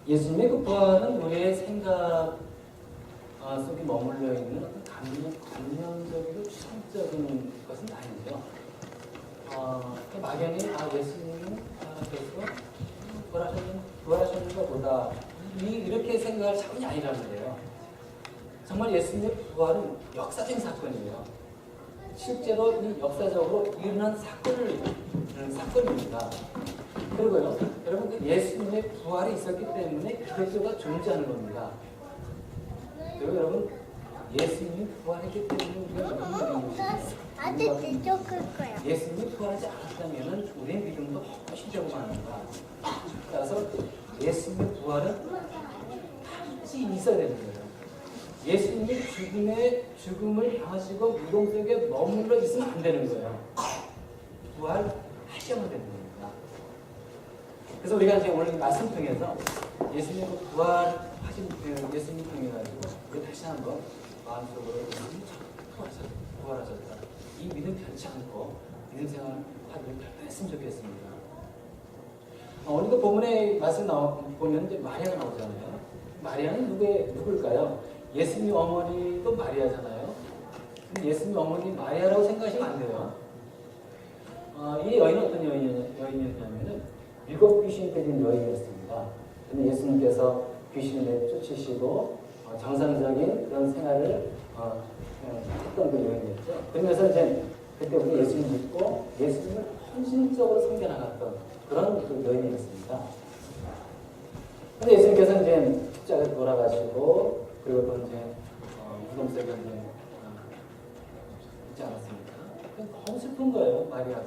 예수님의 그 부활은 우리의 생각 속에 머물러 있는 어떤 관념적이고 추상적인 것은 아니죠. 막연히 예수님은 부활하셨는 것보다 이렇게 생각할 차원이 아니라는 거예요. 정말 예수님의 부활은 역사적인 사건이에요. 실제로 이 역사적으로 일어난 사건입니다. 그리고요, 여러분 그 예수님의 부활이 있었기 때문에 그리스도가 존재하는 겁니다. 그리고 여러분 예수님이 부활했기 때문에 우리가 믿는 것입니다. 예수님이 부활하지 않았다면 우리의 믿음도 훨씬 적어갑니다. 따라서 예수님의 부활은 반드시 있어야 되는 거예요. 예수님이 죽음을 당하시고 무덤 속에 머물러 있으면 안 되는 거예요. 부활하셔야만 되는 겁니다. 그래서 우리가 이제 오늘 말씀 통해서 예수님의 부활하신 예수님 통해가지고 우리 다시 한번 마음속으로 예수님이 부활하셨다. 이 믿음 변치 않고 믿음 생활을 하기를 결단했으면 좋겠습니다. 오늘도 본문에 말씀 보면 이제 마리아가 나오잖아요. 마리아는 누굴까요? 예수님 어머니도 마리아잖아요. 근데 예수님 어머니 마리아라고 생각하시면 안 돼요. 이 여인은 어떤 여인이었냐면은 7 귀신이 들린 여인이었습니다. 근데 예수님께서 귀신을 내쫓으시고 정상적인 그런 생활을 했던 그 여인이었죠. 그러면서 이제 그때부터 예수님 믿고 예수님을 헌신적으로 섬겨나갔던 그런 그 여인이었습니다. 근데 예수님께서 이제 십자가에 돌아가시고 그리고 또 이제 무덤 속에 이제 있지 않았습니까? 너무 슬픈 거예요, 마리아가.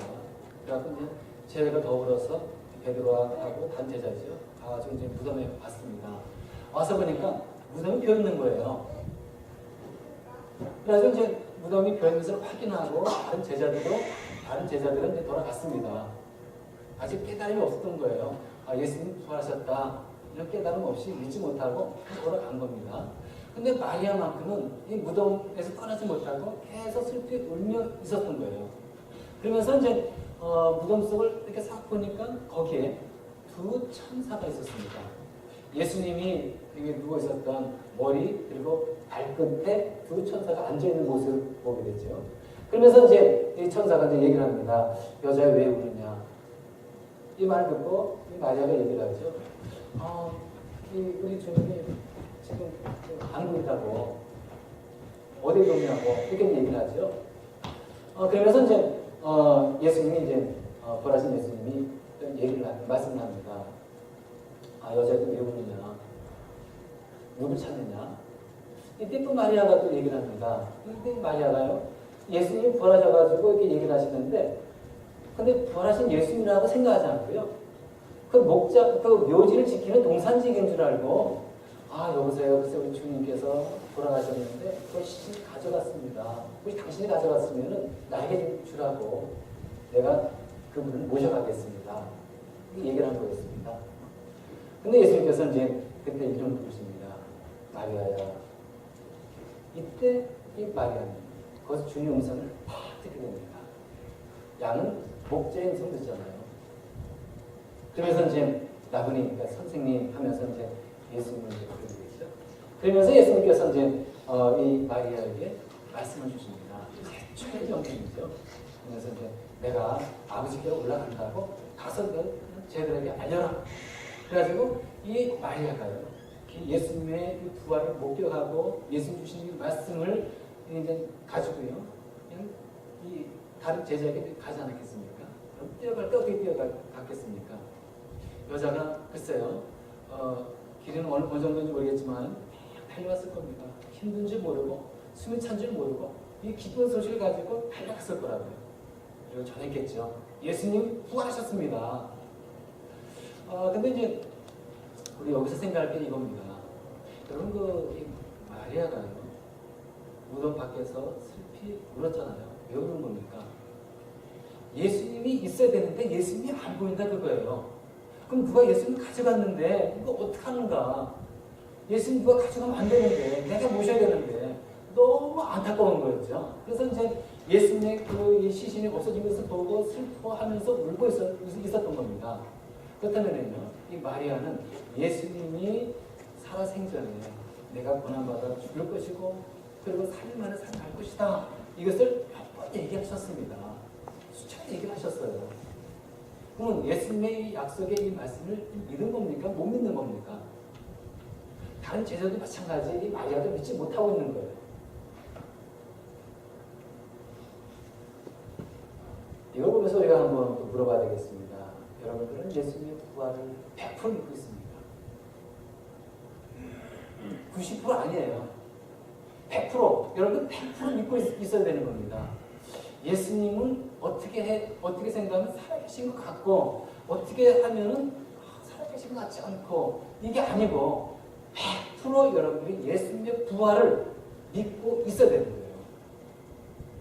그래갖고 이제 제자가 더불어서 베드로하고 단 제자죠. 가가지고 이제 무덤에 왔습니다. 와서 보니까 무덤이 비어 있는 거예요. 그래서 이제 무덤이 비어 있는 것을 확인하고 다른 제자들은 이제 돌아갔습니다. 아직 깨달음이 없었던 거예요. 예수님 부활하셨다. 이런 깨달음 없이 믿지 못하고 돌아간 겁니다. 근데 마리아만큼은 이 무덤에서 떠나지 못하고 계속 슬피 울며 있었던 거예요. 그러면서 이제 무덤 속을 이렇게 싹 보니까 거기에 2 천사가 있었습니다. 예수님이 여기 누워 있었던 머리 그리고 발끝에 2 천사가 앉아 있는 모습을 보게 됐죠. 그러면서 이제 이 천사가 이제 얘기를 합니다. 여자야 왜 우느냐? 이 말 듣고 이 마리아가 얘기를 하죠. 우리 주님이 지금 안고 있다고 어디 뒀냐고 이렇게 얘기를 하죠. 그러면서 이제 예수님이 이제 부활하신 예수님이 얘기를 말씀을 합니다. 여자애들 왜 우느냐? 누굴 찾느냐? 이때 또 마리아가 또 얘기를 합니다. 이때 마리아가요. 예수님이 부활하셔가지고 이렇게 얘기를 하시는데 근데 부활하신 예수님이라고 생각하지 않고요. 그 묘지를 지키는 동산지기인 줄 알고 여보세요. 글쎄 우리 주님께서 돌아가셨는데 그걸 시신이 가져갔습니다. 혹시 당신이 가져갔으면 나에게 주라고 내가 그분을 모셔가겠습니다. 이렇게 얘기를 한 거였습니다. 근데 예수님께서 이제 그때 이름 부르십니다. 마리아야. 이때 이 마리아는 거기서 주님 음성을 팍 듣게 됩니다. 양은 목자의 음성 듣잖아요. 그러면서 이제 나분이 그러니까 선생님 하면서 이제 예수님을 부르게 되죠. 그러면서 예수님께서 이제 이 마리아에게 말씀을 주십니다. 최초의 정신이죠. 그래서 이제 내가 아버지께 올라간다고 가서 쟤들에게 알려라. 그래가지고 이 마리아가요. 예수님의 부활을 목격하고 예수님 주신 이 말씀을 이제 가지고요. 그냥 이 다른 제자에게 가지 않았겠습니까? 그럼 어떻게 뛰어갔겠습니까? 여자가 글쎄요. 길은 어느 정도인지 모르겠지만 달려왔을 겁니다. 힘든 줄 모르고 숨이 찬 줄 모르고 이 기쁜 소식을 가지고 달려갔을 거라고요. 그리고 전했겠죠. 예수님 부활하셨습니다. 근데 이제 우리 여기서 생각할 게 이겁니다. 여러분 이 마리아가요. 무덤 밖에서 슬피 울었잖아요. 왜 우는 겁니까? 예수님이 있어야 되는데 예수님이 안 보인다 그거예요. 그럼 누가 예수님 가져갔는데 이거 어떡하는가? 예수님 누가 가져가면 안 되는데 내가 모셔야 되는데 너무 안타까운 거였죠. 그래서 이제 예수님의 이 시신이 없어진 것을 보고 슬퍼하면서 울고 있었던 겁니다. 그렇다면요 이 마리아는 예수님이 살아생전에 내가 고난받아 죽을 것이고 그리고 3일 만에 살아날 것이다. 이것을 몇 번 얘기하셨습니다. 수차례 얘기하셨어요. 그러면 예수님의 약속의 이 말씀을 믿은 겁니까? 못 믿는 겁니까? 다른 제자도 마찬가지 이 마리아도 믿지 못하고 있는 거예요. 이걸 보면서 우리가 한번 물어봐야 되겠습니다. 여러분들은 예수님의 부활을 100% 믿고 있습니까? 90% 아니에요. 100% 여러분 100% 믿고 있어야 되는 겁니다. 예수님은 어떻게 생각하면 살아계신 것 같고 어떻게 하면은 살아계신 것 같지 않고 이게 아니고 100% 여러분들이 예수님의 부활을 믿고 있어야 되는 거예요.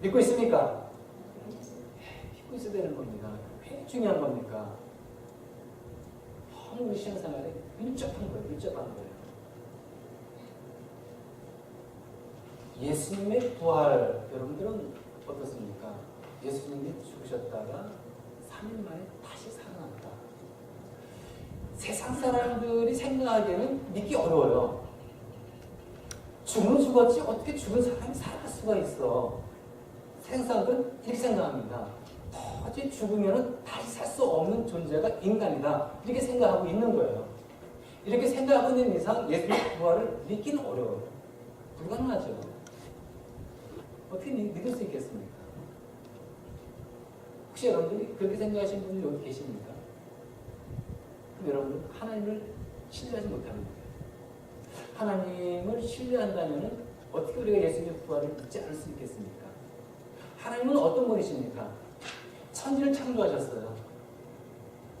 믿고 있습니까? 믿고 있어야 되는 겁니다. 왜 중요한 겁니까? 너무 우리 신앙생활에 밀접한 거예요. 예수님의 부활, 여러분들은 어떻습니까? 예수님이 죽으셨다가 3일 만에 다시 살아났다. 세상 사람들이 생각하기에는 믿기 어려워요. 죽으면 죽었지 어떻게 죽은 사람이 살아날 수가 있어. 세상 사람들은 이렇게 생각합니다. 도저히 죽으면 다시 살 수 없는 존재가 인간이다. 이렇게 생각하고 있는 거예요. 이렇게 생각하고 있는 이상 예수님의 부활을 믿기는 어려워요. 불가능하죠. 어떻게 믿을 수 있겠습니까? 혹시 여러분들이 그렇게 생각하시는 분이 여기 계십니까? 그럼 여러분은 하나님을 신뢰하지 못하는 거예요. 하나님을 신뢰한다면 어떻게 우리가 예수님의 부활을 믿지 않을 수 있겠습니까? 하나님은 어떤 분이십니까? 천지를 창조하셨어요.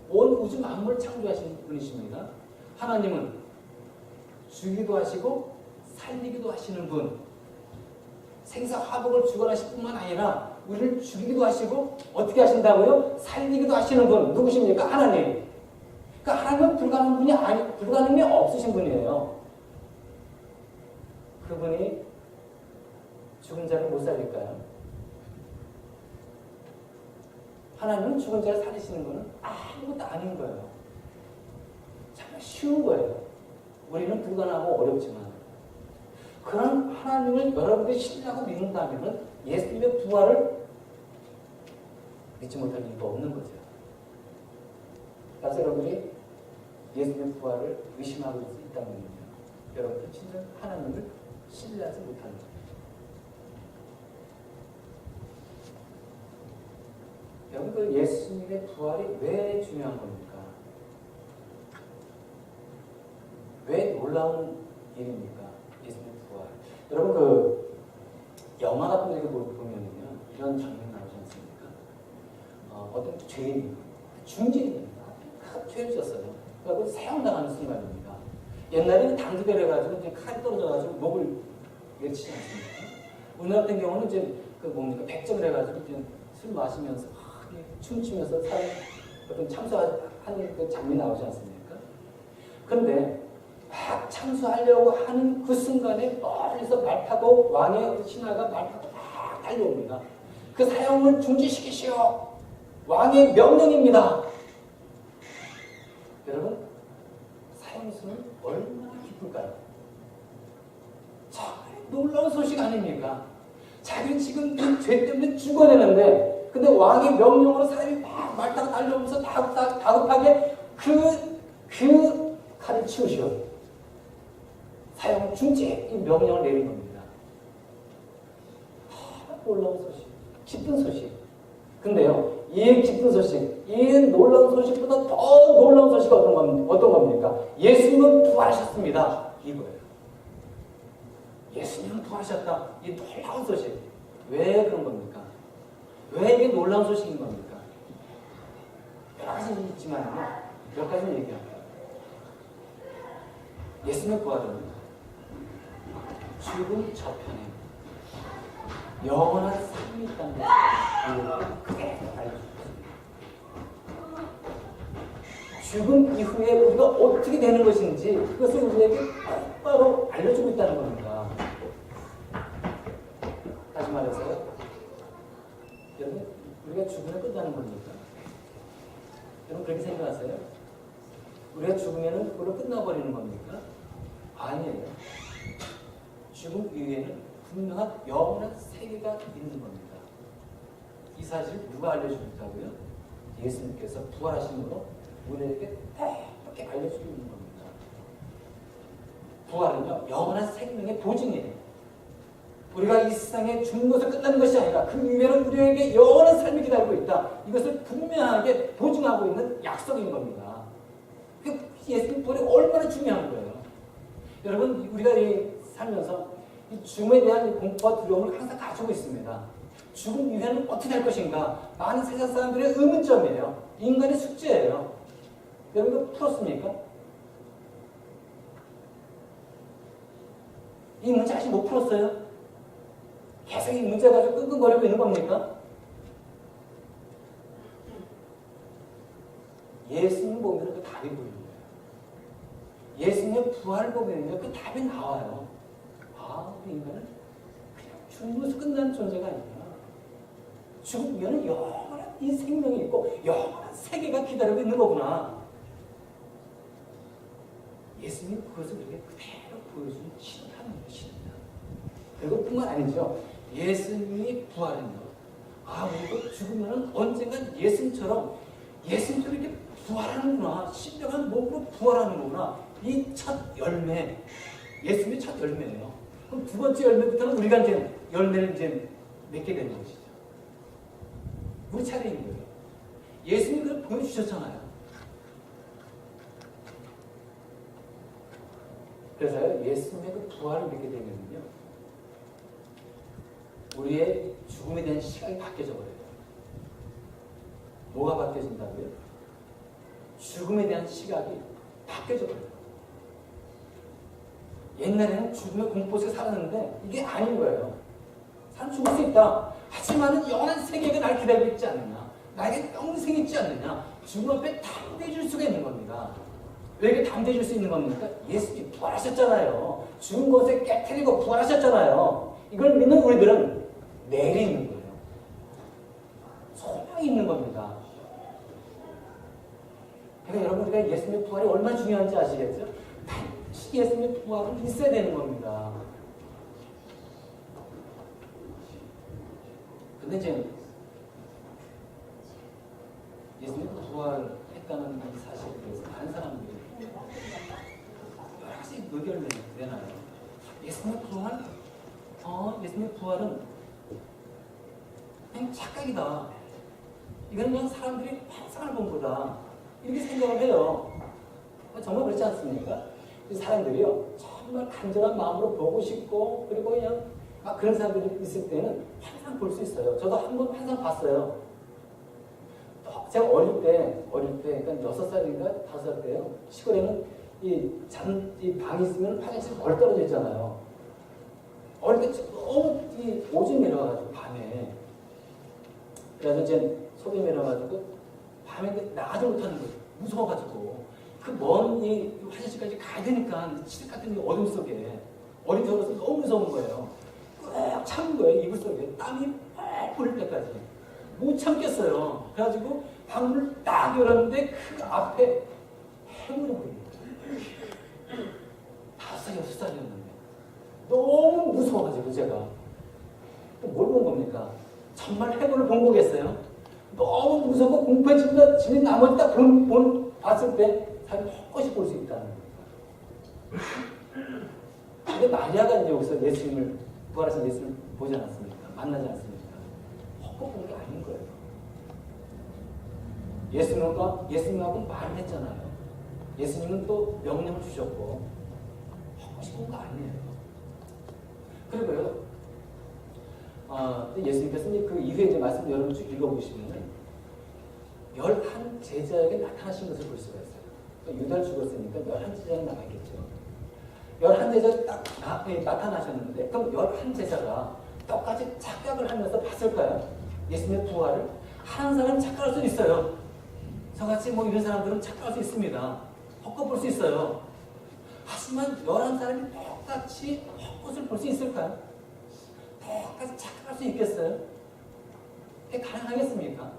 온 우주 만물을 창조하신 분이십니다. 하나님은 주기도 하시고 살리기도 하시는 분, 생사화복을 주관하실 뿐만 아니라 우리를 죽이기도 하시고 어떻게 하신다고요? 살리기도 하시는 분 누구십니까? 하나님. 그러니까 하나님은 불가능이 없으신 분이에요. 그분이 죽은 자를 못 살릴까요? 하나님은 죽은 자를 살리시는 것은 아무것도 아닌 거예요. 정말 쉬운 거예요. 우리는 불가능하고 어렵지만 그런 하나님을 여러분들이 신뢰하고 믿는다면 예수님의 부활을 믿지 못할 이유가 없는 거죠. 그래서 여러분이 예수님의 부활을 의심하고 있다면요, 여러분들 진짜 하나님을 신뢰하지 못하는 거예요. 여러분 그 예수님의 부활이 왜 중요한 겁니까? 왜 놀라운 일입니까? 예수님의 부활. 여러분 그 영화 같은 거 보면은요 이런 장면이 나오지 않습니까? 어떤 죄인이 중진입니다. 죄를 졌어요. 그리고 사형당하는 순간입니다. 옛날에는 당구대를 해가지고 이제 칼이 떨어져가지고 목을 내치지 않습니까? 오늘 같은 경우는 이제 그 뭡니까 100점을 해가지고 이제 술 마시면서 춤추면서 어떤 참수하는 그 장면이 나오지 않습니까? 그런데 막 참수하려고 하는 그 순간에 멀리서 말 타고 왕의 신하가 말 타고 막 달려옵니다. 그 사형을 중지시키시오. 왕의 명령입니다. 여러분 사형수는 얼마나 기쁠까요? 정말 놀라운 소식 아닙니까? 자기는 지금 이 죄 때문에 죽어야 되는데 근데 왕의 명령으로 사람이 막 말 타고 달려오면서 다급하게 그 칼을 치우시오. 사형 중지 이 명령을 내린 겁니다. 놀라운 소식, 기쁜 소식. 근데요, 이 기쁜 소식, 이 놀라운 소식보다 더 놀라운 소식이 어떤 겁니까? 예수님은 부활하셨습니다. 이거예요. 예수님은 부활하셨다. 이 놀라운 소식. 왜 그런 겁니까? 왜 이게 놀라운 소식인 겁니까? 여러 가지 있지만요, 몇 가지 얘기합니다. 예수님의 부활은 죽음 저편에 영원한 삶이 있다는 것을 그대로 알려주셨습니다. 죽음 이후에 우리가 어떻게 되는 것인지 그것을 우리에게 똑바로 알려주고 있다는 겁니다. 다시 말해서요, 여러분 우리가 죽으면 끝나는 겁니까? 여러분 그렇게 생각하세요? 우리가 죽으면 그걸로 끝나버리는 겁니까? 아니에요. 죽음 이후에는 분명한 영원한 세계가 있는 겁니다. 이 사실을 누가 알려주셨다고요? 예수님께서 부활하심으로 우리에게 이렇게 알려주고 있는 겁니다. 부활은요, 영원한 생명의 보증이에요. 우리가 이 세상에 죽는 것을 끝나는 것이 아니라 그 이후에는 우리에게 영원한 삶이 기다리고 있다. 이것을 분명하게 보증하고 있는 약속인 겁니다. 예수님 부활이 얼마나 중요한 거예요. 여러분, 우리가 살면서 이 죽음에 대한 공포와 두려움을 항상 가지고 있습니다. 죽음 이후에는 어떻게 할 것인가? 많은 세상 사람들의 의문점이에요. 인간의 숙제예요. 여러분, 이거 풀었습니까? 이 문제 아직 못 풀었어요? 계속 이 문제 가지고 끙끙거리고 있는 겁니까? 예수님 보면 그 답이 보이는 거예요. 예수님의 부활을 보면 그 답이 나와요. 아, 우리 인간은 그냥 죽음으로서 끝나는 존재가 아니야. 죽으면 영원한 이 생명이 있고 영원한 세계가 기다리고 있는 거구나. 예수님이 그것을 우리에게 그대로 보여주는 신앙입니다. 신앙. 그리고 뿐만 아니죠. 예수님이 부활했나? 아, 우리도 죽으면 언젠간 예수님처럼 이렇게 부활하는구나. 신령한 몸으로 부활하는구나. 이 첫 열매, 예수님의 첫 열매예요. 그럼 두 번째 열매부터는 우리가 이제 열매를 이제 맺게 되는 것이죠. 우리 차례인 거예요. 예수님이 그걸 보여주셨잖아요. 그래서 예수님의 그 부활을 믿게 되면요, 우리의 죽음에 대한 시각이 바뀌어져 버려요. 뭐가 바뀌어진다고요? 죽음에 대한 시각이 바뀌어져 버려요. 옛날에는 죽음의 공포에서 살았는데 이게 아닌 거예요. 사람 죽을 수 있다. 하지만 영원한 세계가 날 기다리고 있지 않느냐. 나에게 평생이 있지 않느냐. 죽음 앞에 담대해줄 수가 있는 겁니다. 왜 이렇게 담대해줄 수 있는 겁니까? 예수님이 부활하셨잖아요. 죽은 것에 깨트리고 부활하셨잖아요. 이걸 믿는 우리들은 내일이 있는 거예요. 소망이 있는 겁니다. 그러니까 여러분, 우리가 예수님의 부활이 얼마나 중요한지 아시겠죠? 반드시 예수님의 부활은 있어야 되는 겁니다. 근데 이제 예수님이 부활했다는 이 사실에 대해서 다른 사람들이 여러 가지 의견을 내놔요. 예수님의 부활? 예수님의 부활은 그냥 착각이다. 이건 그냥 사람들이 환상을 본 거다. 이렇게 생각을 해요. 정말 그렇지 않습니까? 사람들이요, 정말 간절한 마음으로 보고 싶고, 그리고 그냥 막 그런 사람들이 있을 때는 환상 볼 수 있어요. 저도 한 번 환상 봤어요. 제가 어릴 때, 그러니까 6살인가 5살 때요. 시골에는 이 방이 있으면 화장실 멀 떨어져 있잖아요. 어릴 때 너무 오줌이 내려와가지고, 밤에. 그래서 이제 속이 내려가지고, 밤에 나가지 못하는 거예요. 무서워가지고. 그 먼 화장실까지 가야 되니까, 칠흑 같은 어둠 속에. 어린 저로서 너무 무서운 거예요. 꽉 참은 거예요, 이불 속에. 땀이 펄 뿌릴 때까지. 못 참겠어요. 그래가지고 방문을 딱 열었는데 그 앞에 해물이 보입니다. 5살, 6살이었는데. 너무 무서워가지고 제가. 또 뭘 본 겁니까? 정말 해물을 본 거겠어요? 너무 무섭고 공포에 질린 나머지 딱 봤을 때 사람이 헛것이 볼 수 있다는 겁니다. 근데 마리아가 이제 여기서 예수님을, 부활하신 예수님을 보지 않았습니까? 만나지 않습니까? 헛것 본 게 아닌 거예요. 예수님하고 말을 했잖아요. 예수님은 또 명령을 주셨고, 헛것이 본 거 아니에요. 그리고요, 예수님께서 그 이후에 이제 말씀 여러분 쭉 읽어보시면 11 제자에게 나타나신 것을 볼 수가 있어요. 유다를 죽었으니까 11 제자가 나가겠죠. 11 제자 딱 나타나셨는데, 그럼 11 제자가 똑같이 착각을 하면서 봤을까요? 예수님의 부활을? 한 사람은 착각할 수 있어요. 저같이 이런 사람들은 착각할 수 있습니다. 헛것 볼 수 있어요. 하지만 11사람이 똑같이 헛것을 볼 수 있을까요? 똑같이 착각할 수 있겠어요? 그게 가능하겠습니까?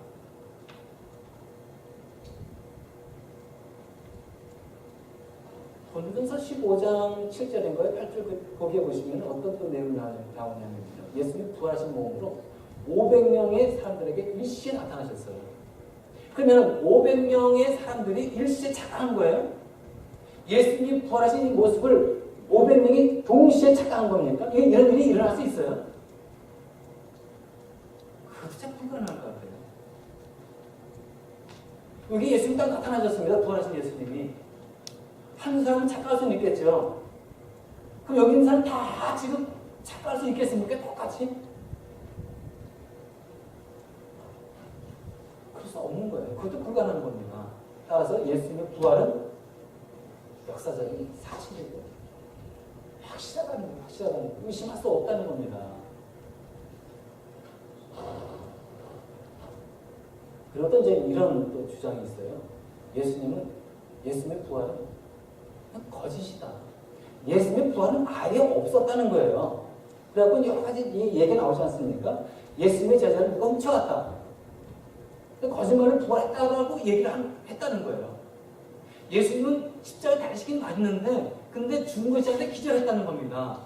고린도전서 15장 7절인가요? 8절 거기에 보시면 어떤 또 내용이 나오냐면요. 예수님이 부활하신 몸으로 500명의 사람들에게 일시에 나타나셨어요. 그러면 500명의 사람들이 일시에 착각한 거예요? 예수님 부활하신 이 모습을 500명이 동시에 착각한 겁니까? 이런 일이 일어날 수 있어요? 그것도 참 불가능할 것 같아요. 여기 예수님 딱 나타나셨습니다. 부활하신 예수님이. 한 사람은 착각할 수는 있겠죠. 그럼 여기 있는 사람 다 지금 착각할 수 있겠습니까? 똑같이? 그럴 수 없는 거예요. 그것도 불가능한 겁니다. 따라서 예수님의 부활은 역사적인 사실이고 확실하다는 거예요. 확실하다는 거예요. 의심할 수 없다는 겁니다. 그리고 또 이제 이런 또 주장이 있어요. 예수님의 부활은 거짓이다. 예수님의 부활은 아예 없었다는 거예요. 그래갖고 여러 가지 얘기가 나오지 않습니까? 예수님의 제자를 누가 훔쳐갔다. 거짓말을 부활했다라고 얘기를 했다는 거예요. 예수님은 십자가에 달리시긴 맞는데 근데 죽은 것이 아니라 기절했다는 겁니다.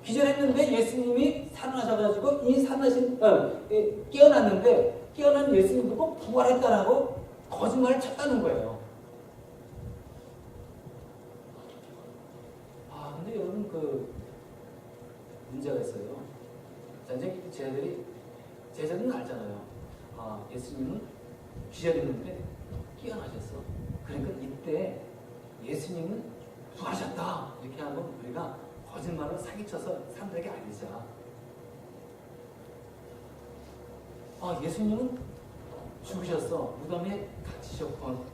기절했는데 예수님이 살아나셔가지고 깨어났는데 깨어난 예수님 보고 부활했다라고 거짓말을 쳤다는 거예요. 근데 여러분 문제가 있어요. 자, 이제 제자들은 알잖아요. 예수님은 기절했는데 깨어나셨어. 그러니까 이때 예수님은 부활하셨다. 이렇게 하면 우리가 거짓말로 사기쳐서 사람들에게 알리자. 예수님은 죽으셨어. 무덤에 갇히셨고 그럼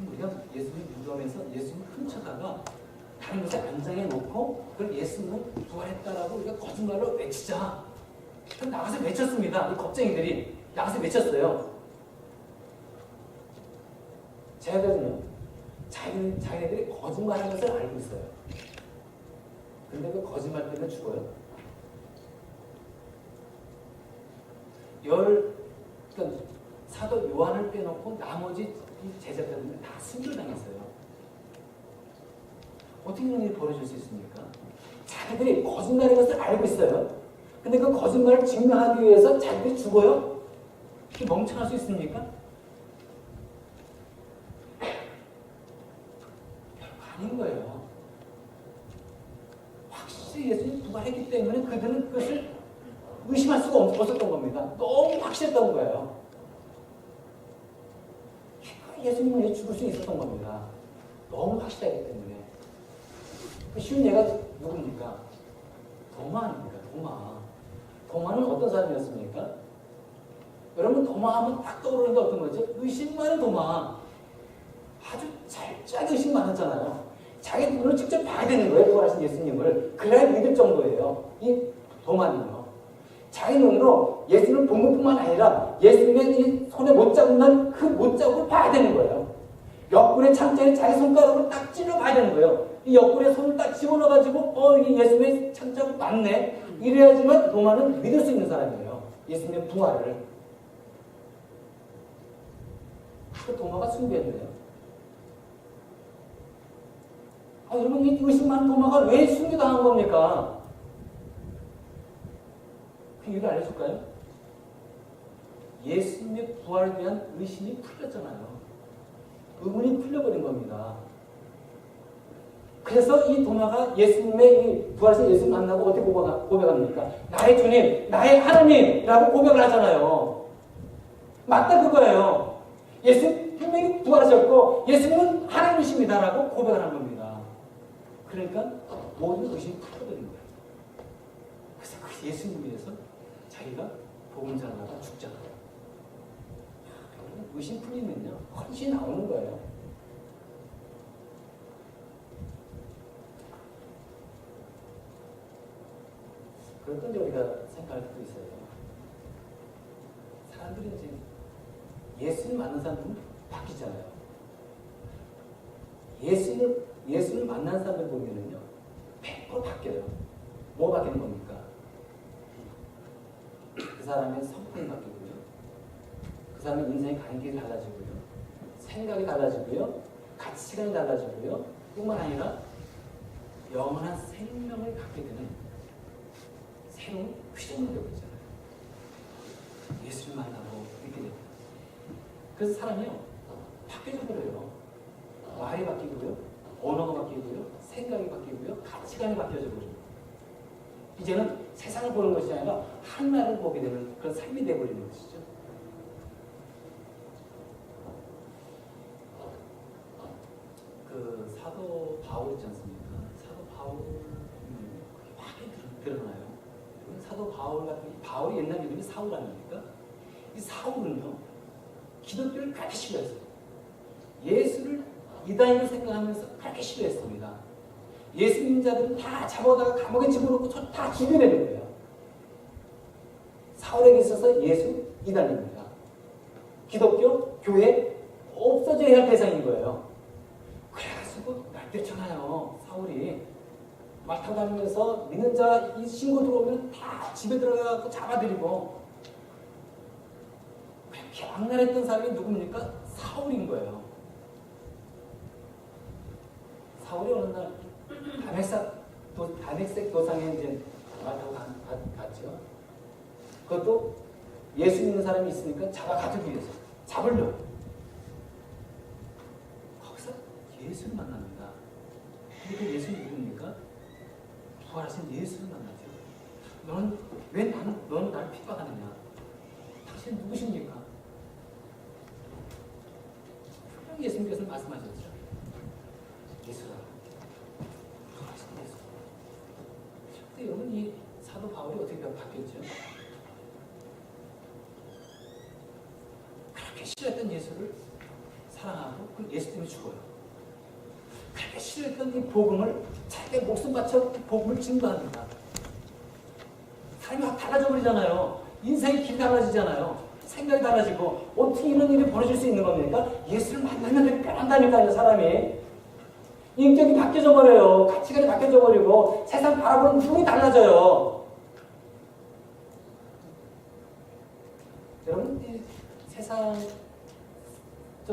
우리가 예수님 무덤에서 예수님 훔쳐다가 다른 곳에 안장해 놓고 그걸 예수님은 부활했다라고 우리가 거짓말로 외치자. 그럼 나가서 외쳤습니다. 이 겁쟁이들이 나가서 외쳤어요. 제자들은요, 자기네들이 거짓말하는 것을 알고 있어요. 근데 그 거짓말 때문에 죽어요. 그러니까 사도 요한을 빼놓고 나머지 제자들은 다 순교당했어요. 어떻게 그런 일이 벌어질 수 있습니까? 자기들이 거짓말인 것을 알고 있어요. 근데 그 거짓말을 증명하기 위해서 자기들이 죽어요? 그게 멍청할 수 있습니까? 아닌 거예요. 확실히 예수님이 부활했기 때문에 그들은 그것을 의심할 수가 없었던 겁니다. 너무 확실했던 거예요. 예수님은 죽을 수 있었던 겁니다. 너무 확실하기 때문에. 쉬운 예가 누굽니까? 도마입니다. 도마는 어떤 사람이었습니까? 여러분 도마하면 딱 떠오르는 게 어떤 거죠? 의심 많은 도마. 아주 철저하게 의심 많았잖아요. 자기 눈으로 직접 봐야 되는 거예요. 부활하신 예수님을. 그래야 믿을 정도예요. 이 도마는요. 자기 눈으로 예수님을 본 것뿐만 아니라 예수님의 이 손에 못자국 난 그 못자국을 봐야 되는 거예요. 옆구리에 창자에 자기 손가락으로 딱 찔러 봐야 되는 거예요. 이 옆구리에 손을 딱 집어넣어가지고 이 예수님의 창자국 맞네. 이래야지만 도마는 믿을 수 있는 사람이에요. 예수님의 부활을. 그 도마가 숭배했네요. 여러분 이 의심 많은 도마가 왜 숭배당한 겁니까? 그 이유를 알려줄까요? 예수님의 부활에 대한 의심이 풀렸잖아요. 의문이 풀려버린 겁니다. 그래서 이 도마가 예수님의 이 부활하신 예수님 만나고 어떻게 고백합니까? 나의 주님, 나의 하나님이라고 고백을 하잖아요. 맞다 그거예요. 예수님 분명히 부활하셨고 예수님은 하나님이십니다라고 고백을 한 겁니다. 그러니까 모든 의심이 풀려버린 거예요. 그래서 그 예수님 위해서 자기가 복음 전하다가 죽잖아요. 의심 풀리면요 헌신이 나오는 거예요. 그랬던 게 우리가 생각할 수도 있어요. 사람들이 이제 예수를 만난 사람들은 바뀌잖아요. 예수를 만난 사람들 보면은요 100% 바뀌어요. 뭐 바뀌는 겁니까? 그 사람의 성품이 바뀌고요. 그 사람의 인생의 가는 길이 달라지고요. 생각이 달라지고요. 가치관이 달라지고요. 뿐만 아니라 영원한 생명을 갖게 되는 새로운 피조물이 되고 있잖아요. 예수를 만나고 믿게 됩니다. 그래서 사람이요, 바뀌어져 버려요. 말이 바뀌고요, 언어가 바뀌고요, 생각이 바뀌고요, 가치관이 바뀌어져 버려요. 이제는 세상을 보는 것이 아니라 하나를 보게 되는 그런 삶이 되어버리는 것이죠. 그 사도 바울 있지 않습니까? 사도 바울 확히 드러나요. 사도 바울 같은 바울이 옛날 이름이 사울 아닙니까? 이 사울은요, 기독교를 그렇게 싫어했어요. 예수를 이단으로 생각하면서 그렇게 싫어했습니다. 예수 믿는 자들은 다 잡아다가 감옥에 집어넣고 다 죽여내는 거예요. 사울에게 있어서 예수 이단입니다. 기독교, 교회 없어져야 할 대상인 거예요. 그래가지고 날뛰잖아요. 사울이 말 타고 다니면서 믿는 자 이 신고 들어오면 다 집에 들어가서 잡아들이고, 그렇게 악랄했던 사람이 누굽니까? 사울인 거예요. 사울이 어느 날 다메섹 도상에 이제 말 타고 갔죠. 그것도 예수 믿는 사람이 있으니까 잡아가기 위해서, 잡으려고. 거기서 예수를 만납니다. 근데 그 예수는 누굽니까? 부활하신 예수를 만나죠. 너는 나를 핍박하느냐? 당신은 누구십니까? 분명히 예수님께서 말씀하셨죠. 예수라. 부활하신 예수. 근데 여러분, 이 사도 바울이 어떻게 바뀌었죠? 그렇게 싫어했던 예수를 사랑하고 그 예수 때문에 죽어요. 그렇게 싫어했던 이 복음을 자기 목숨 바쳐 복음을 증거합니다. 삶이 확 달라져 버리잖아요. 인생의 길이 달라지잖아요. 생각이 달라지고, 어떻게 이런 일이 벌어질 수 있는 겁니까? 예수를 만나면 변한다니까요, 사람이. 인격이 바뀌어져 버려요. 가치관이 바뀌어져 버리고, 세상 바라보는 눈이 달라져요. 여러분, 이 세상적으로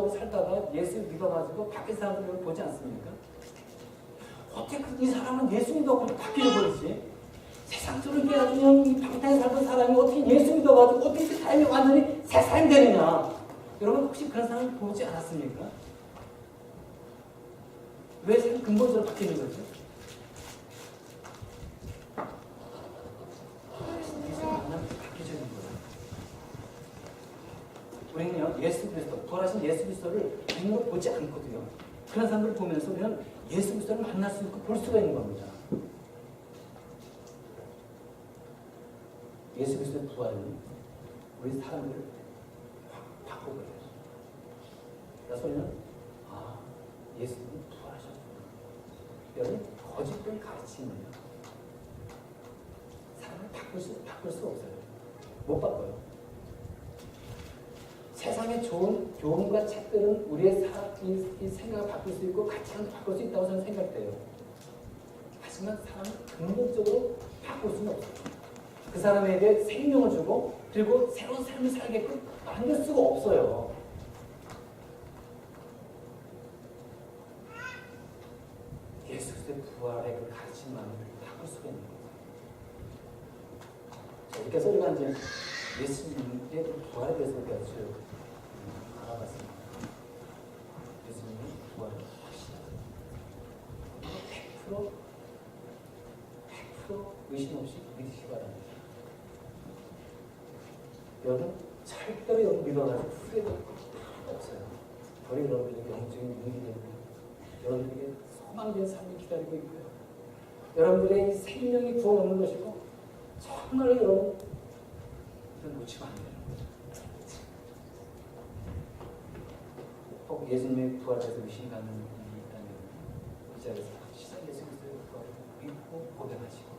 살다가 예수 믿어가지고 밖에 사람들을 보지 않습니까? 어떻게 이 사람은 예수 믿어가지고 바뀌어 버리지? 세상적으로 그냥 이 방탕에 살던 사람이 어떻게 예수 믿어가지고 어떻게 삶이 완전히 새 사람이 되느냐? 여러분, 혹시 그런 사람을 보지 않았습니까? 왜 삶이 근본적으로 바뀌는 거죠? 예수를 만나면 바뀌어지는 거예요. 우리는요, 예수 그리스도, 부활하신 예수 그리스도를 눈으로 보지 않거든요. 그런 사람들을 보면서 우리는 예수 그리스도를 만날 수 있고 볼 수가 있는 겁니다. 예수 그리스도의 부활은 우리 사람들을 확 바꿔버려요. 그래서 우리는 예수님이 부활하셨구나. 여러분, 거짓된 가르침이에요. 사람을 바꿀 수 없어요. 못 바꿔요. 세상에 좋은 교훈과 책들은 우리의 이 생각을 바꿀 수 있고 가치관을 바꿀 수 있다고 저는 생각돼요. 하지만 사람은 근본적으로 바꿀 수는 없어요. 그 사람에게 생명을 주고 그리고 새로운 삶을 살게끔 만들 수가 없어요. 예수 그리스도의 부활의 그 가르침만을 바꿀 수가 있는 거예요. 자, 이렇게 해서 우리가 이제 예수님의 부활에 대해서 우리가 알아봤습니다. 예수님의 부활을 확실하다. 100% 의심 없이 믿으시기 바랍니다. 여러분, 절대로 여러분 믿어가지고 후회도 없어요. 저희 여러분들에게 영적인 능력이 되고요. 여러분들에게 소망된 삶이 기다리고 있고요. 여러분들의 이 생명이 구원받는 것이고, 정말 여러분, 이건 놓치면 안 돼요. 혹 예수님의 부활에 대해서 의심이 가는 분이 있다면 이 자리에서 시작 예수 그리스도의 부활을 믿고 고백하시고,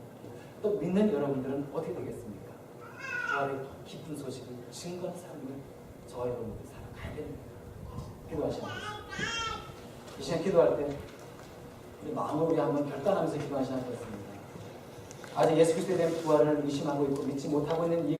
또 믿는 여러분들은 어떻게 되겠습니까? 부활의 기쁜 소식을 증거하는 삶을 저와 여러분들이 살아가야 됩니다. 기도하시면 되겠습니다. 이 시간 기도할 때 우리 마음으로 우리 한번 결단하면서 기도하시면 되겠습니다. 아직 예수 그리스도에 대한 부활을 의심하고 있고 믿지 못하고 있는 이